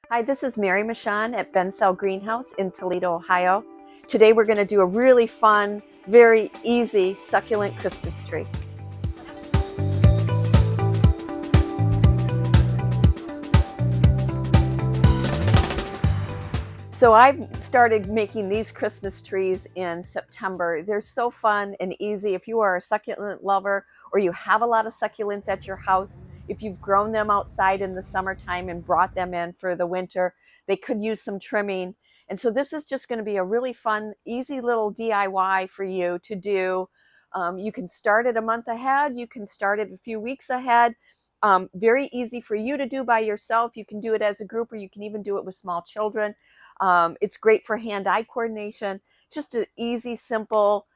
Hi, this is Mary Michon at Bensell Greenhouse in Toledo, Ohio. Today we're going to do a really fun, very easy succulent Christmas tree. So I've started making these Christmas trees in September. They're so fun and easy. If you are a succulent lover or you have a lot of succulents at your house, if you've grown them outside in the summertime and brought them in for the winter, they could use some trimming. And so this is just going to be a really fun, easy little DIY for you to do. You can start it a month ahead. You can start it a few weeks ahead. Very easy for you to do by yourself. You can do it as a group, or you can even do it with small children. It's great for hand-eye coordination. Just an easy, simple,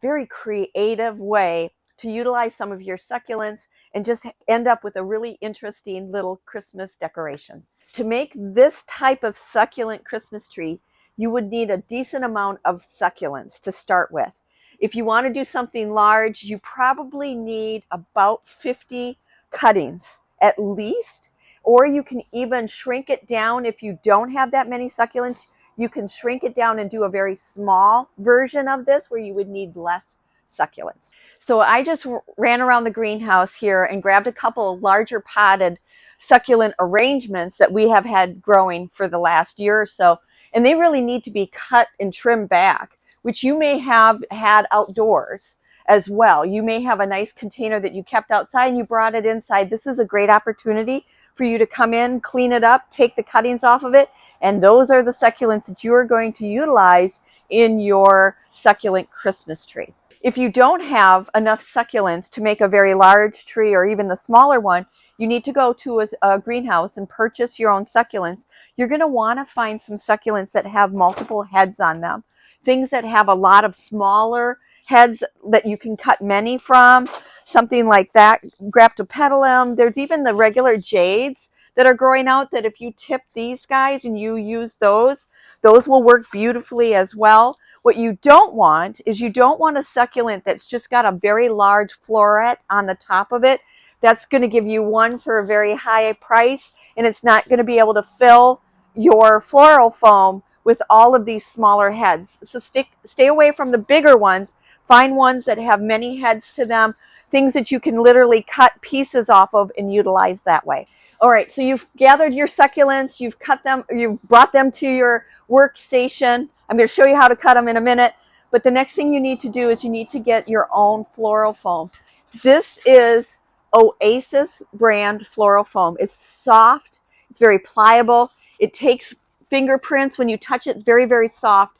very creative way to utilize some of your succulents and just end up with a really interesting little Christmas decoration. To make this type of succulent Christmas tree, you would need a decent amount of succulents to start with. If you want to do something large, you probably need about 50 cuttings at least. Or you can even shrink it down. If you don't have that many succulents, you can shrink it down and do a very small version of this where you would need less succulents. So I just ran around the greenhouse here and grabbed a couple larger potted succulent arrangements that we have had growing for the last year or so. And they really need to be cut and trimmed back, which you may have had outdoors as well. You may have a nice container that you kept outside and you brought it inside. This is a great opportunity for you to come in, clean it up, take the cuttings off of it, and those are the succulents that you are going to utilize in your succulent Christmas tree. If you don't have enough succulents to make a very large tree or even the smaller one, you need to go to a greenhouse and purchase your own succulents. You're going to want to find some succulents that have multiple heads on them. Things that have a lot of smaller heads that you can cut many from, something like that. Graptopetalum. There's even the regular jades that are growing out that if you tip these guys and you use those will work beautifully as well. What you don't want is you don't want a succulent that's just got a very large floret on the top of it. That's going to give you one for a very high price, and it's not going to be able to fill your floral foam with all of these smaller heads. So stay away from the bigger ones. Find ones that have many heads to them, things that you can literally cut pieces off of and utilize that way. All right, so you've gathered your succulents, you've cut them, you've brought them to your workstation. I'm going to show you how to cut them in a minute, but the next thing you need to do is you need to get your own floral foam. This is Oasis brand floral foam. It's soft, it's very pliable, it takes fingerprints. When you touch it, very, very soft.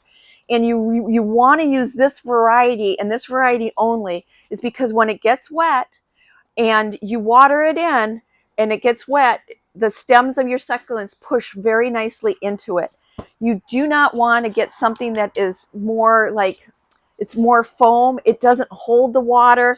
And you want to use this variety, and this variety only, is because when it gets wet and you water it in and it gets wet, the stems of your succulents push very nicely into it. You do not want to get something that is more like, it's more foam. It doesn't hold the water.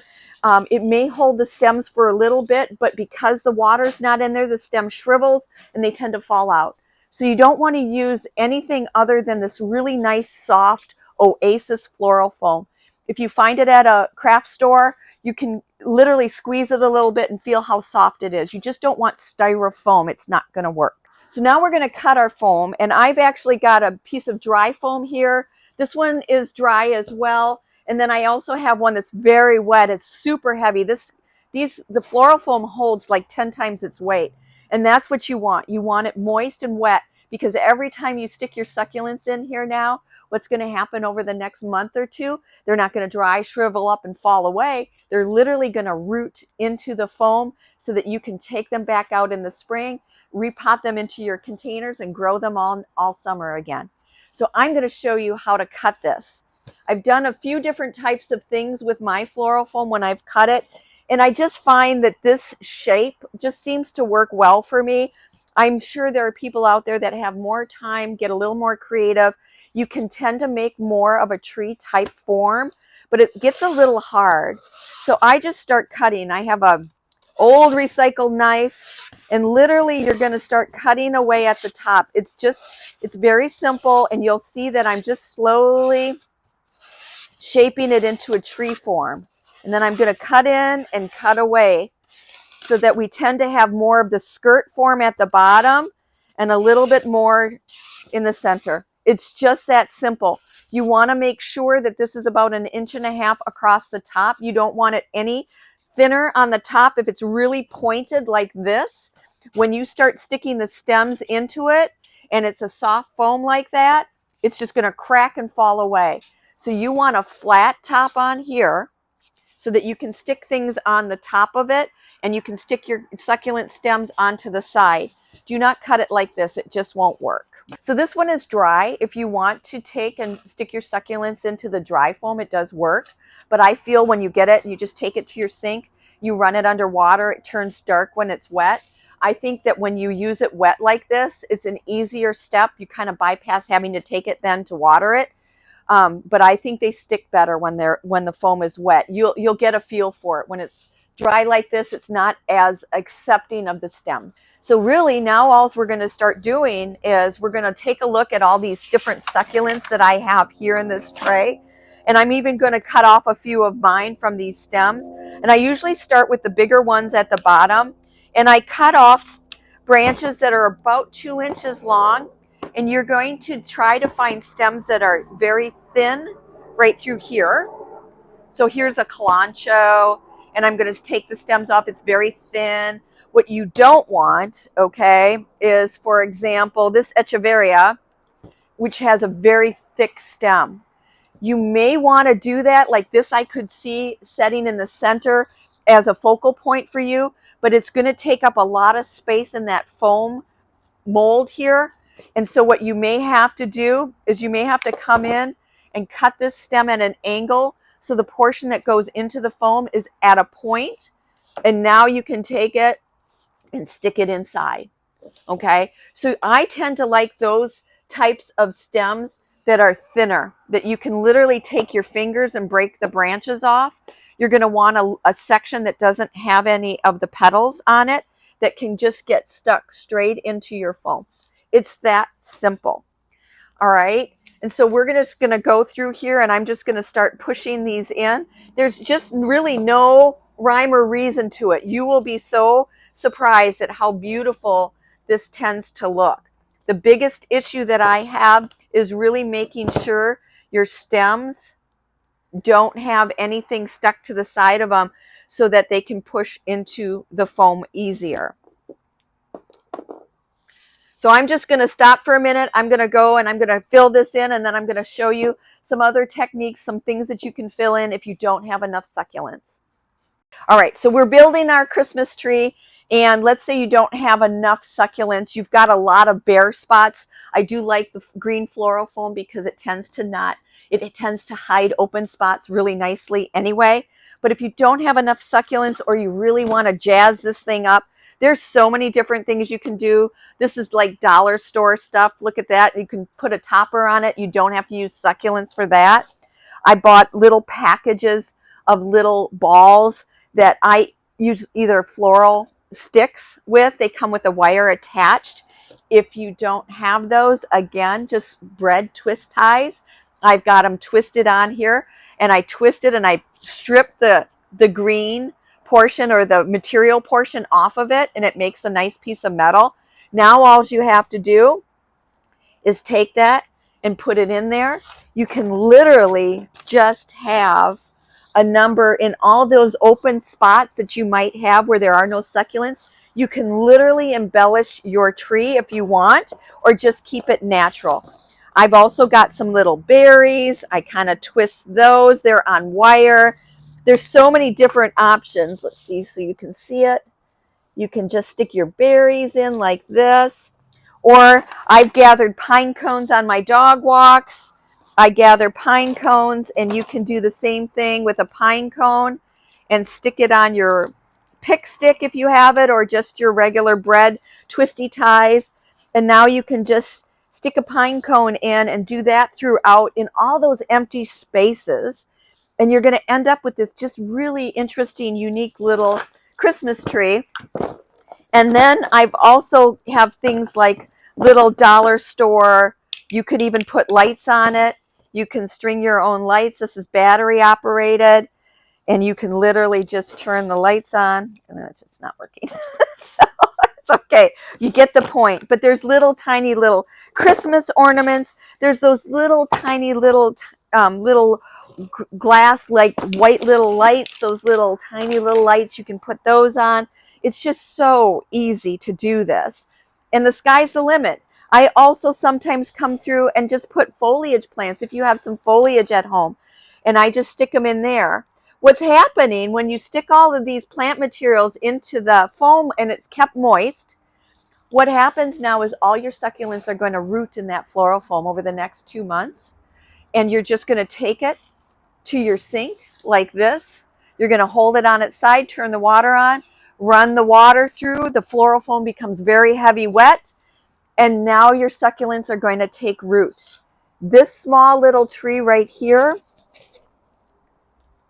It may hold the stems for a little bit, but because the water's not in there, the stem shrivels and they tend to fall out. So you don't want to use anything other than this really nice, soft Oasis floral foam. If you find it at a craft store, you can literally squeeze it a little bit and feel how soft it is. You just don't want styrofoam. It's not going to work. So now we're going to cut our foam, and I've actually got a piece of dry foam here. This one is dry as well. And then I also have one that's very wet. It's super heavy. The floral foam holds like 10 times its weight. And that's what you want. You want it moist and wet, because every time you stick your succulents in here now, what's going to happen over the next month or two, they're not going to dry, shrivel up, and fall away. They're literally going to root into the foam so that you can take them back out in the spring, repot them into your containers, and grow them all summer again. So I'm going to show you how to cut this. I've done a few different types of things with my floral foam when I've cut it, and I just find that this shape just seems to work well for me. I'm sure there are people out there that have more time, get a little more creative. You can tend to make more of a tree type form, but it gets a little hard. So I just start cutting. I have a old recycled knife, and literally you're going to start cutting away at the top. It's very simple, and you'll see that I'm just slowly shaping it into a tree form. And then I'm going to cut in and cut away so that we tend to have more of the skirt form at the bottom, and a little bit more in the center. It's just that simple. You want to make sure that this is about 1.5 inches across the top. You don't want it any thinner on the top. If it's really pointed like this, when you start sticking the stems into it and it's a soft foam like that, it's just going to crack and fall away. So you want a flat top on here so that you can stick things on the top of it, and you can stick your succulent stems onto the side. Do not cut it like this. It just won't work. So this one is dry. If you want to take and stick your succulents into the dry foam, it does work. But I feel when you get it and you just take it to your sink, you run it under water, it turns dark when it's wet. I think that when you use it wet like this, it's an easier step. You kind of bypass having to take it then to water it. But I think they stick better when the foam is wet. You'll get a feel for it. When it's dry like this, it's not as accepting of the stems. So really now all we're going to start doing is we're going to take a look at all these different succulents that I have here in this tray. And I'm even going to cut off a few of mine from these stems. And I usually start with the bigger ones at the bottom. And I cut off branches that are about 2 inches long. And you're going to try to find stems that are very thin right through here. So here's a calancho, and I'm going to take the stems off. It's very thin. What you don't want, okay, is, for example, this echeveria, which has a very thick stem. You may want to do that like this. I could see setting in the center as a focal point for you, but it's going to take up a lot of space in that foam mold here. And so what you may have to do is you may have to come in and cut this stem at an angle so the portion that goes into the foam is at a point, and now you can take it and stick it inside. Okay, so I tend to like those types of stems that are thinner, that you can literally take your fingers and break the branches off. You're going to want a section that doesn't have any of the petals on it, that can just get stuck straight into your foam. It's that simple. All right. And so we're just going to go through here, and I'm just going to start pushing these in. There's just really no rhyme or reason to it. You will be so surprised at how beautiful this tends to look. The biggest issue that I have is really making sure your stems don't have anything stuck to the side of them so that they can push into the foam easier. So I'm just going to stop for a minute. I'm going to go and I'm going to fill this in, and then I'm going to show you some other techniques, some things that you can fill in if you don't have enough succulents. All right, so we're building our Christmas tree, and let's say you don't have enough succulents. You've got a lot of bare spots. I do like the green floral foam because it tends to hide open spots really nicely anyway. But if you don't have enough succulents, or you really want to jazz this thing up, there's so many different things you can do. This is like dollar store stuff. Look at that. You can put a topper on it. You don't have to use succulents for that. I bought little packages of little balls that I use either floral sticks with. They come with a wire attached. If you don't have those, again, just bread twist ties. I've got them twisted on here, and I twist it and I strip the green portion or the material portion off of it, and it makes a nice piece of metal. Now all you have to do is take that and put it in there. You can literally just have a number in all those open spots that you might have where there are no succulents. You can literally embellish your tree if you want, or just keep it natural. I've also got some little berries. I kind of twist those. They're on wire. There's so many different options. Let's see so you can see it. You can just stick your berries in like this. Or I've gathered pine cones on my dog walks. I gather pine cones, and you can do the same thing with a pine cone and stick it on your pick stick if you have it, or just your regular bread twisty ties. And now you can just stick a pine cone in and do that throughout in all those empty spaces. And you're going to end up with this just really interesting, unique little Christmas tree. And then I've also have things like little dollar store. You could even put lights on it. You can string your own lights. This is battery operated, and you can literally just turn the lights on. And it's just not working. So It's okay. You get the point. But there's little tiny little Christmas ornaments. There's those little tiny little glass like white little lights, those little tiny little lights. You can put those on. It's just so easy to do this. And the sky's the limit. I also sometimes come through and just put foliage plants if you have some foliage at home, and I just stick them in there. What's happening when you stick all of these plant materials into the foam and it's kept moist, what happens now is all your succulents are going to root in that floral foam over the next 2 months, and you're just going to take it to your sink like this. You're going to hold it on its side, turn the water on, run the water through, the floral foam becomes very heavy wet, and now your succulents are going to take root. This small little tree right here,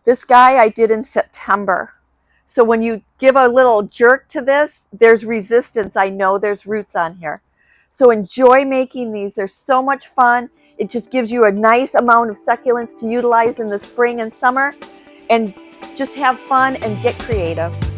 this guy I did in September. So when you give a little jerk to this, there's resistance. I know there's roots on here. So enjoy making these. They're so much fun. It just gives you a nice amount of succulents to utilize in the spring and summer. And just have fun and get creative.